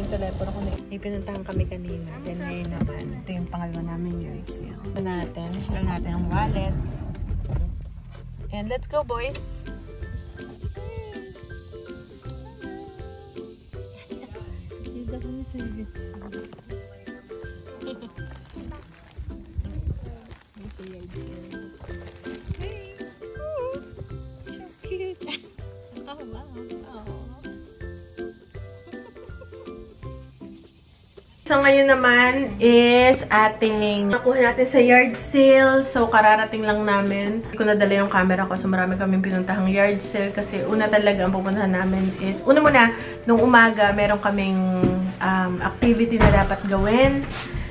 yung telepono ko. May pinuntahan kami kanina. Then ngayon naman, ito yung pangalawa namin yard sale. Ito natin. Ito natin ang wallet. And let's go, boys! Dito kami sa yard sale. Sa yard sale. Hey! Oh, so cute! Oh, wow! Oh. So, ngayon naman is ating nakuha natin sa yard sale. So, kararating lang namin. Hindi ko nadala yung camera ko. So, marami kaming pinuntahang yard sale. Kasi una talaga ang pupuntahan namin is, una muna, nung umaga, meron kaming activity na dapat gawin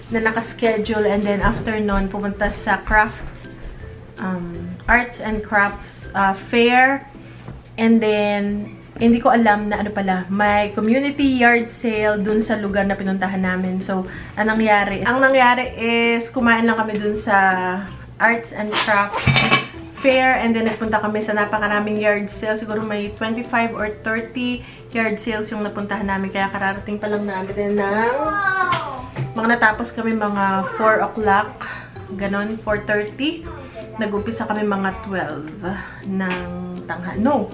na nakaschedule. And then, after nun, pupunta sa arts and crafts fair. And then, hindi ko alam na ano pala, may community yard sale dun sa lugar na pinuntahan namin. So, anong nangyari? Ang nangyari is, kumain lang kami dun sa arts and crafts fair. And then, nagpunta kami sa napakaraming yard sale. Siguro may 25 or 30 yard sales yung napuntahan namin. Kaya kararating pa lang namin din ng mga natapos kami mga 4 o'clock. Ganon, 4:30. Nag-umpisa kami mga 12 ng tanghali. No!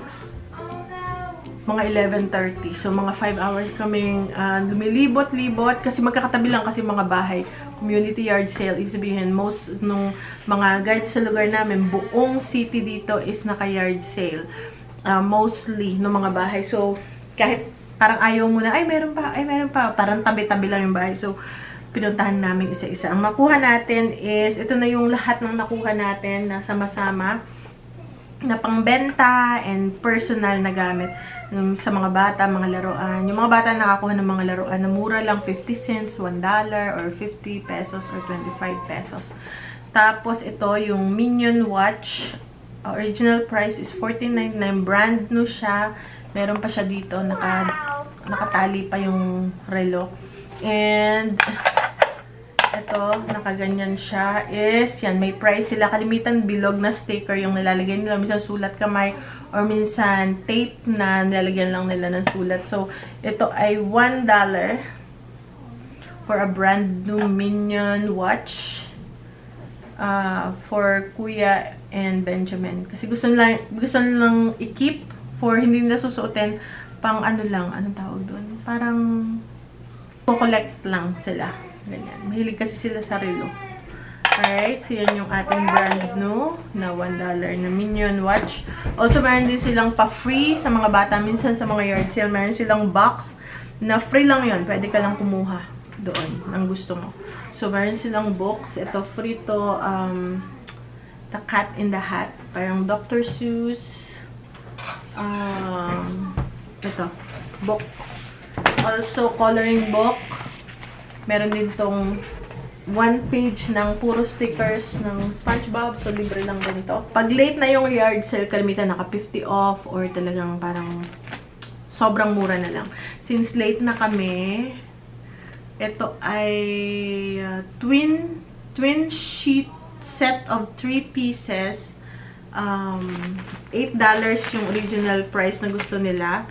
Mga 11:30. So, mga 5 hours kaming lumilibot-libot kasi magkakatabi lang kasi mga bahay. Community yard sale. Ibig sabihin, most nung mga guides sa lugar namin, buong city dito is naka-yard sale. Mostly nung mga bahay. So, kahit parang ayaw mo na, ay meron pa. Parang tabi-tabi lang yung bahay. So, pinuntahan namin isa-isa. Ang makuha natin is, ito na yung lahat ng nakuha natin na sama-sama na pangbenta and personal na gamit sa mga bata, mga laruan. Yung mga bata nakakuha ng mga laruan na mura lang, 50 cents, $1, or 50 pesos, or 25 pesos. Tapos, ito, yung Minion Watch. Original price is $14.99. Brand new siya. Meron pa siya dito. Nakatali pa yung relo. And, ito, nakaganyan siya. Is, yan, may price sila. Kalimitan, bilog na sticker yung nilalagay nila. Minsan sulat kamay or minsan tape na nilalagyan lang nila ng sulat. So, ito ay $1 for a brand new Minion watch for Kuya and Benjamin. Kasi gusto nilang i-keep for hindi nila susuotin pang ano lang, anong tawag doon? Parang collect lang sila. Ganyan. Mahilig kasi sila sa relo. Alright, so yan yung ating brand new na $1 na Minion watch. Also, meron din silang pa-free sa mga bata. Minsan sa mga yard sale, meron silang box na free lang yun. Pwede ka lang kumuha doon ang gusto mo. So, meron silang books. Ito, free to The Cat in the Hat. Parang Dr. Seuss. Ito, book. Also, coloring book. Meron din tong 1 page ng puro stickers ng SpongeBob. So, libre lang ganito. Pag late na yung yard sale, kalimitan naka 50 off or talagang parang sobrang mura na lang. Since late na kami, ito ay twin sheet set of 3 pieces. $8 yung original price na gusto nila.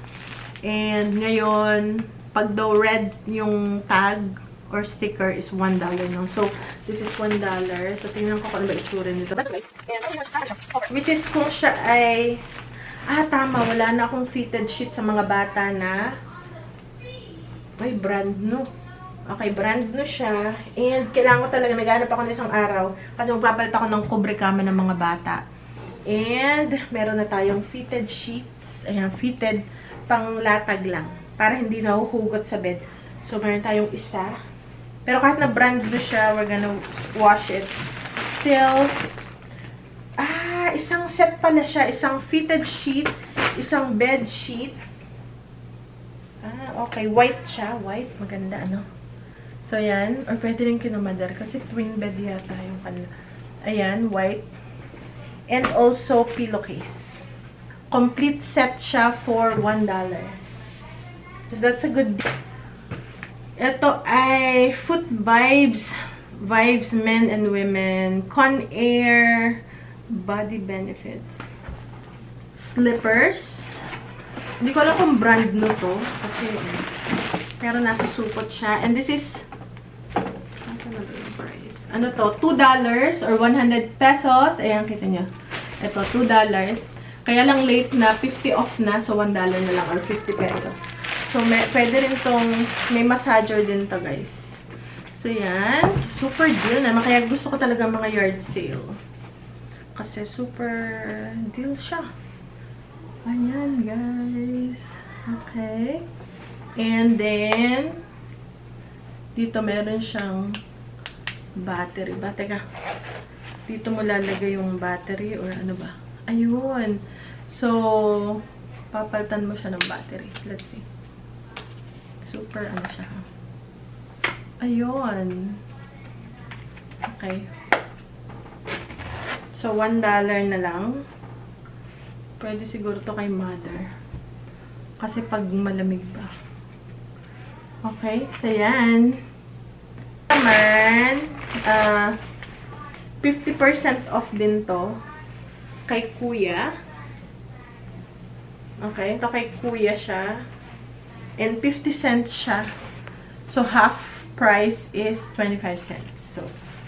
And ngayon, pag daw red yung tag or sticker is $1 no. So, this is $1. So, tingnan ko kung ano ba itsura nito. Which is kung siya ay tama, wala na akong fitted sheet sa mga bata na ay, brand new. Okay, brand new siya. And kailangan ko talaga, naghanap ako ng isang araw kasi magpapalit ako ng cobre kama ng mga bata. And meron na tayong fitted sheets. Ayan, fitted pang latag lang. Para hindi nahuhugot sa bed. So, meron tayong isa. Pero kahit na brand new siya, we're gonna wash it. Still, isang set pala siya. Isang fitted sheet, isang bed sheet. Okay. White siya. White. Maganda, ano? So, ayan. Or pwede rin kinamadar kasi twin bed yata yung kanila. Ayan, white. And also, pillowcase. Complete set siya for $1. So, that's a good deal. Ito ay Foot Vibes. Vibes Men and Women. Conair. Body Benefits. Slippers. Hindi ko alam kung brand no to. Kasi Pero nasa supot siya. And this is, nasa na ba yung price? Ano to? $2 or 100 pesos. Ayan, kita nyo. Ito, $2. Kaya lang late na, 50 off na. So, $1 na lang or 50 pesos. So, pwede rin tong, may massager din to, guys. So, yan. Super deal naman. Kaya gusto ko talaga mga yard sale. Kasi super deal siya. Ayan, guys. Okay. And then, dito meron siyang battery ba? Teka. Dito mo lalagay yung battery or ano ba? Ayun. So, papalitan mo siya ng battery. Let's see. Super ano siya. Ayun. Okay. So, $1 na lang. Pwede siguro to kay mother. Kasi pag malamig ba. Okay. So, yan. Naman, 50% off din to kay kuya. Okay. Ito kay kuya siya. And 50 cents siya. So, half price is 25 cents. So,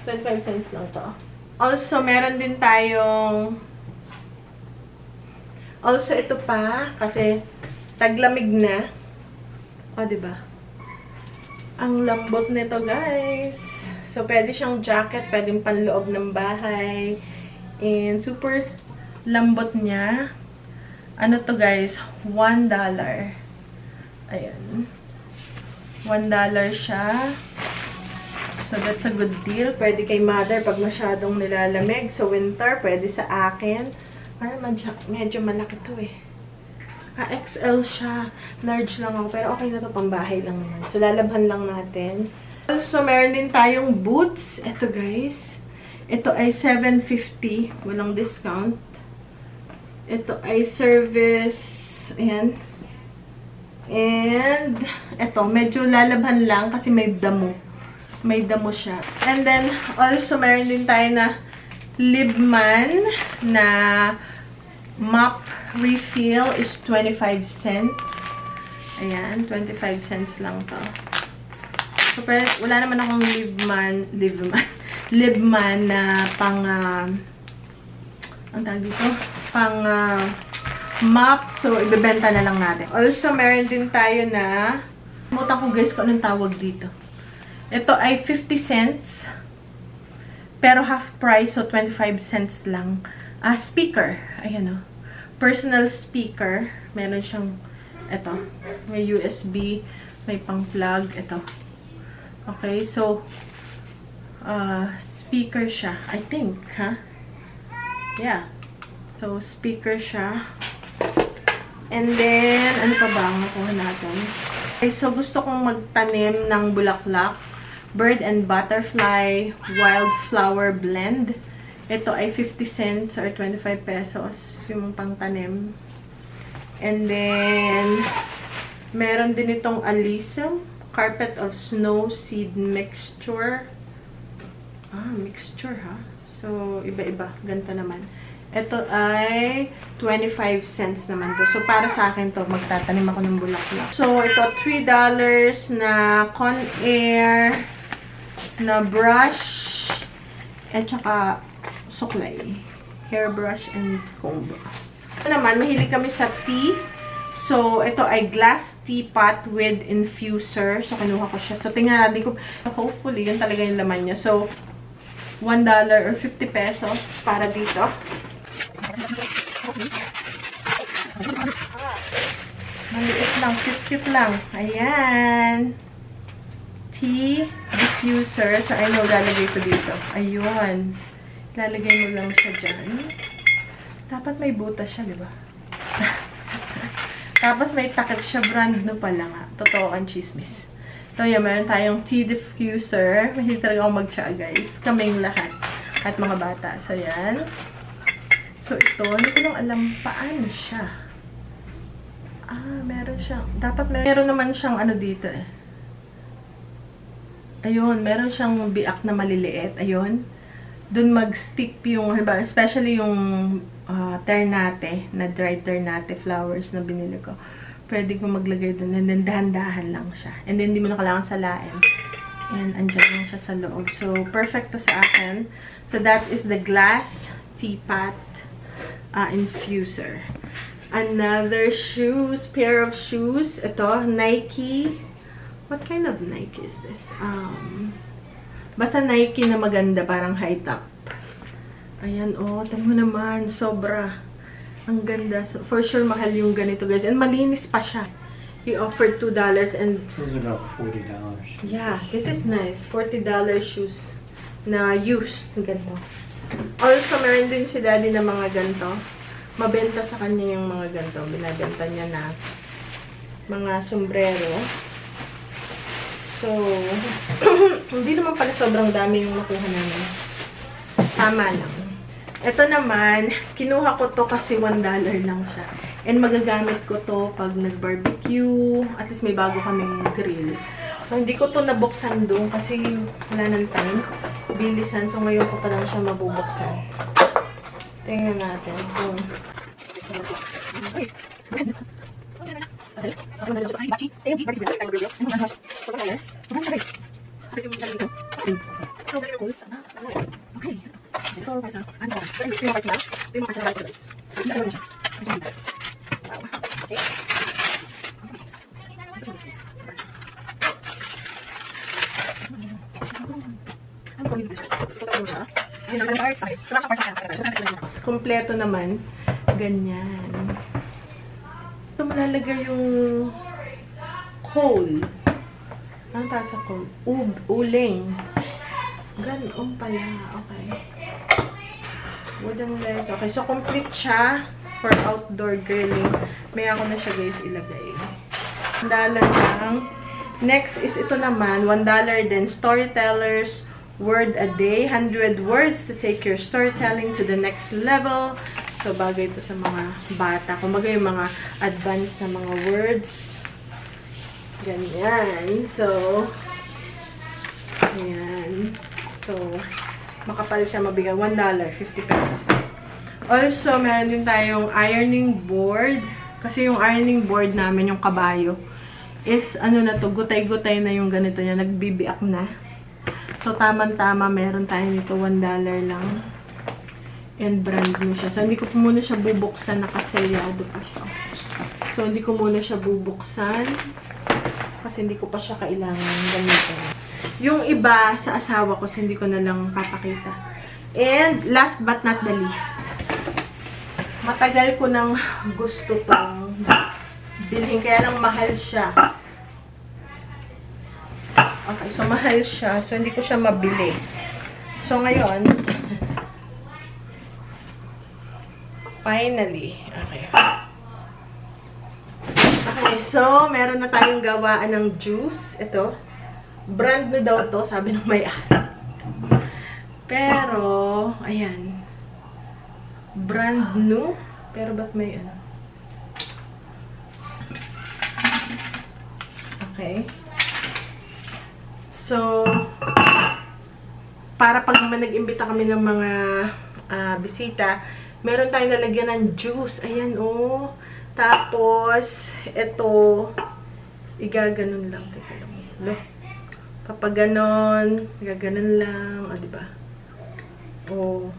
25 cents lang to. Also, meron din tayong also, ito pa, kasi taglamig na. O, diba? Ang lambot nito, guys. So, pwede siyang jacket, pwedeng panloob ng bahay. And, super lambot niya. Ano to, guys? $1. Ayan. $1 siya. So, that's a good deal. Pwede kay mother pag masyadong nilalamig. So, winter, pwede sa akin. Ay, medyo malaki to eh. XL siya. Large lang ako. Pero okay na to, pambahay lang naman. So, lalabhan lang natin. Also, meron din tayong boots. Ito, guys. Ito ay $7.50. Walang discount. Ito ay service. Ayan. And, ito, medyo lalabhan lang kasi may damo. May damo siya. And then, also, meron din tayo na Libman na mop refill is 25 cents. Ayan, 25 cents lang to. So, wala naman akong Libman na pang, ang tawag dito? Pang, mop. So, ibebenta na lang natin. Also, meron din tayo na, muta ko guys kung anong tawag dito. Ito ay 50 cents. Pero half price, so 25 cents lang. Speaker. Ayan o. Personal speaker. Meron siyang, ito. May USB. May pang plug. Ito. Okay, so, speaker siya. I think, ha? Yeah. So, speaker siya. And then, ano pa ba ang nakuha natin? Okay, so gusto kong magtanim ng bulaklak. Bird and Butterfly Wildflower Blend. Ito ay 50 cents or 25 pesos yung pangtanim. And then, meron din itong Alyssum Carpet of Snow Seed Mixture. Mixture ha? So, iba-iba. Ganito naman. Ito ay 25 cents naman to. So, para sa akin to, magtatanim ako ng bulaklak. So, ito $3 na Conair na brush at saka suklay. Hairbrush and comb. Ito naman, mahilig kami sa tea. So, ito ay glass teapot with infuser. So, kinuha ko siya. So, tingnan natin ko. Hopefully, yun talaga yung laman niya. So, $1 or 50 pesos para dito. Maliit lang. Cute lang. Ayan. Tea diffuser. So, I know, lalagay ko dito. Ayun. Lalagay mo lang siya dyan. Dapat may butas siya, di ba? Tapos, may takip siya. Brand no pala nga. Totoo ang chismis. So, yan. Meron tayong tea diffuser. Mahilig talaga akong mag-tsa, guys. Kaming lahat. At mga bata. So, yan. So, ito. Hindi ko lang alam paano siya. Meron siyang. Dapat meron naman siyang ano dito eh. Ayun, meron siyang biak na maliliit. Ayun. Doon mag-stick yung, especially yung ternate, na dried ternate flowers na binili ko. pwede ko maglagay dun. And then, dahan-dahan lang siya. And then, hindi mo na kailangan salain. And, andyan lang siya sa loob. So, perfect to sa akin. So, that is the glass teapot infuser. Another shoes, pair of shoes. Ito, Nike. What kind of Nike is this? Basta Nike na maganda, parang high top. Ayan, oh, tamo naman, sobra. Ang ganda. So, for sure, mahal yung ganito, guys. And malinis pa siya. He offered $2 and... Those are about $40. Yeah, this is nice. $40 shoes na used. Ganito. Also, meron din si Daddy na mga ganito. Mabenta sa kanya yung mga ganito. Binabenta niya na mga sombrero. So, hindi naman pala sobrang dami yung nakuha namin. Tama lang. Ito naman, kinuha ko to kasi $1 lang siya. And magagamit ko to pag nag-barbecue. At least may bago kaming grill. So, hindi ko to nabuksan doon kasi wala ng time. Bilisan. So, ngayon ko pa lang siya mabubuksan. Tingnan natin kung... Kompleto naman. Ganyan. Ito malalagay yung coal. Ano tayo sa coal? Uling. Ganon pala. Okay. Wooden legs. Okay, so complete siya for outdoor grilling. May ako na siya, guys, ilagay. $1 lang. Next is ito naman, $1 din. Storytellers word a day. 100 words to take your storytelling to the next level. So, bagay ito sa mga bata. Kumbaga yung mga advanced na mga words. Ganyan. So, ayan. So, makapal siya, mabigat. $1, 50 pesos. Also, meron din tayong ironing board. Kasi yung ironing board namin, yung kabayo, is, ano na to, gutay-gutay na yung ganito niya. Nagbibiak na. So, tamang-tama, meron tayo nito. $1 lang. And brand new siya. So, hindi ko muna siya bubuksan. Nakaselyado pa siya. So, hindi ko muna siya bubuksan. Kasi hindi ko pa siya kailangan gamitin. Yung iba sa asawa ko, so hindi ko na lang papakita. And last but not the least, matagal ko nang gusto pang bilhin. Kaya lang mahal siya. Okay, so mahal siya. So, hindi ko siya mabili. So, ngayon, finally, okay. Okay, so, meron na tayong gawaan ng juice. Ito. Brand new daw to, sabi ng may-ari. Pero, ayan. Brand new. Pero ba't may ano? Okay. So, para pag nag-imbita kami ng mga bisita, meron tayong nalagyan ng juice. Ayan, oh. Tapos, ito, igaganon lang. Teka lang. Look. Kapag ganon, igaganon lang. O, diba? O,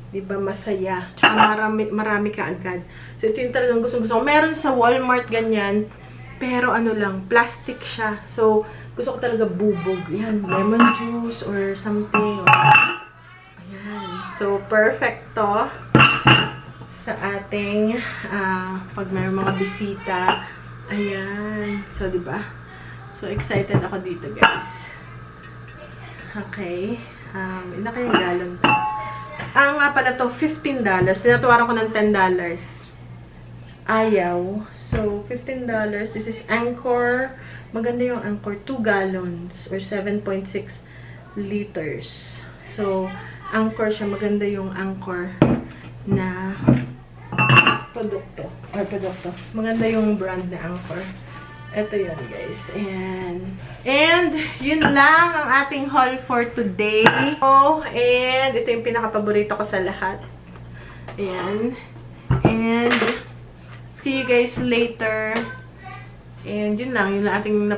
diba masaya. Tsaka marami ka agad. So, ito yung talagang gustong-gusto ko. Meron sa Walmart ganyan. Pero ano lang, plastic siya. So, gusto ko talaga bubog. Yan, lemon juice or something. Ayan. So, perfect to sa ating pag may mga bisita. Ayan. So, diba? So, excited ako dito, guys. Okay. Ilan kayong galon to? Nga pala to, $15. Tinatawaran ko ng $10. Ayaw. So, $15. This is Anchor. Maganda yung Anchor. 2 gallons or 7.6 liters. So, Anchor siya. Maganda yung Anchor na produkto. Maganda yung brand na Anchor. Ito yun, guys. And yun lang ang ating haul for today. Oh, and ito yung pinaka-paborito ko sa lahat. Ayan. And See you guys later. And yun lang ating